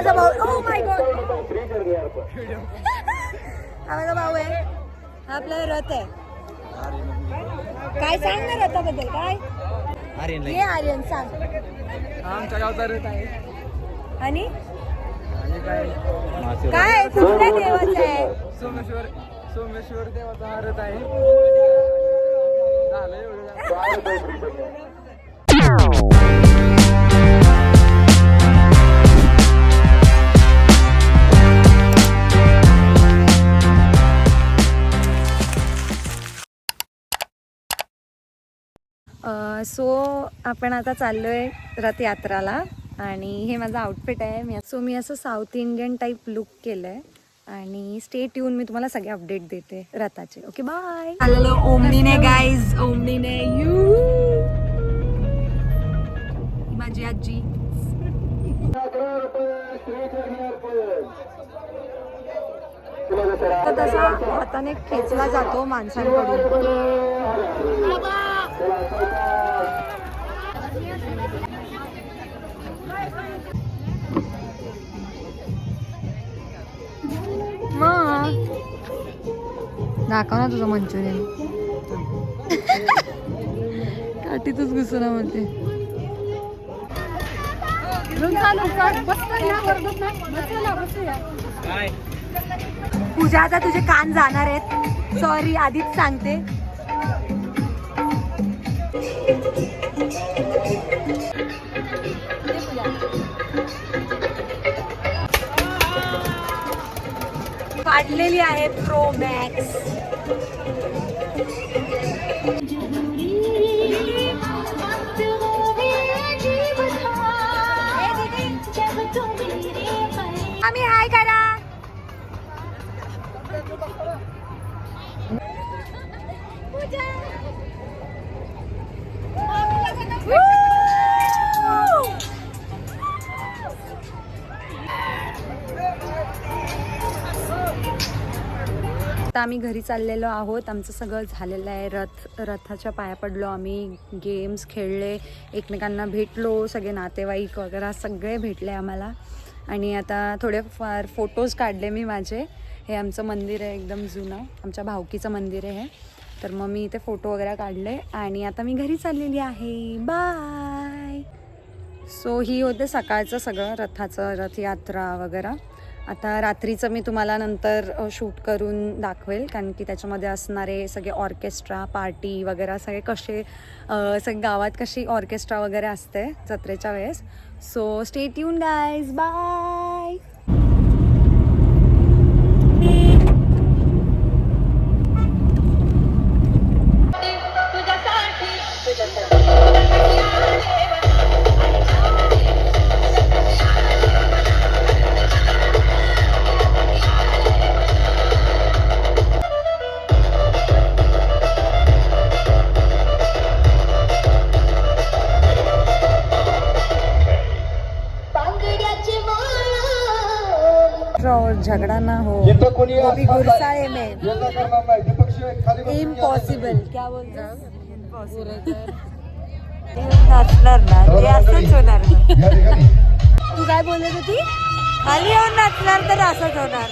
माझा भाऊ. Oh my God, हा माझा भाऊ आहे. हा आपला रथ आहे. काय सांग ना रथाबद्दल काय? ये आर्यन सांग. आमच्या गावचा रथ आहे. आणि काय कुठल्या देवाचं आहे? सोमेश्वर देवाचा हा रथ आहे. झालं एवढं. सो आपण आता चाललोय रथयात्राला आणि हे माझं आउटफिट आहे. मी असं साऊथ इंडियन टाईप लुक केलंय आणि स्टे ट्यून, मी तुम्हाला सगळे अपडेट देते रथाचे. Okay bye. आलेलो ओमनीने गाईज, ओमनीने यू माझी आजी. तर तसा हाताने खेचला जातो माणसांकडून. दाखव ना तुझं मंचुरियन. काठीतच घुसना म्हणते. पूजा आता तुझे कान जाणार आहेत. सॉरी आधीच सांगते. काढलेली आहे प्रो मॅक्स. आम्ही हाय करा. आता आम्ही घरी चाललेलो आहोत. आमचं सगळं झालेलं आहे. रथाच्या पाया पडलो आम्ही, गेम्स खेळले, एकमेकांना भेटलो, सगळे नातेवाईक वगैरे सगळे भेटले आम्हाला. आणि आता थोडेफार फोटोज काढले मी माझे. हे आमचं मंदिर आहे एकदम जुनं, आमच्या भावकीचं मंदिर आहे. तर मग मी इथे फोटो वगैरे काढले आणि आता मी घरी चाललेली आहे. बाय. सो ही होते सकाळचं सगळं रथाचं, रथयात्रा वगैरे. आता रात्रीचं मी तुम्हाला नंतर शूट करून दाखवेल, कारण की त्याच्यामध्ये असणारे सगळे ऑर्केस्ट्रा, पार्टी वगैरे सगळे कसे, सगळे गावात कशी ऑर्केस्ट्रा वगैरे असते जत्रेच्या वेळेस. So stay tune guys. Bye. और झगड़ा ना हो, कभी गुस्साए में इम्पॉसिबल. क्या बोलते नाचणार ना ते असंच होणार. तू काय बोलत होती? खाली येऊन नाचणार तर असंच होणार.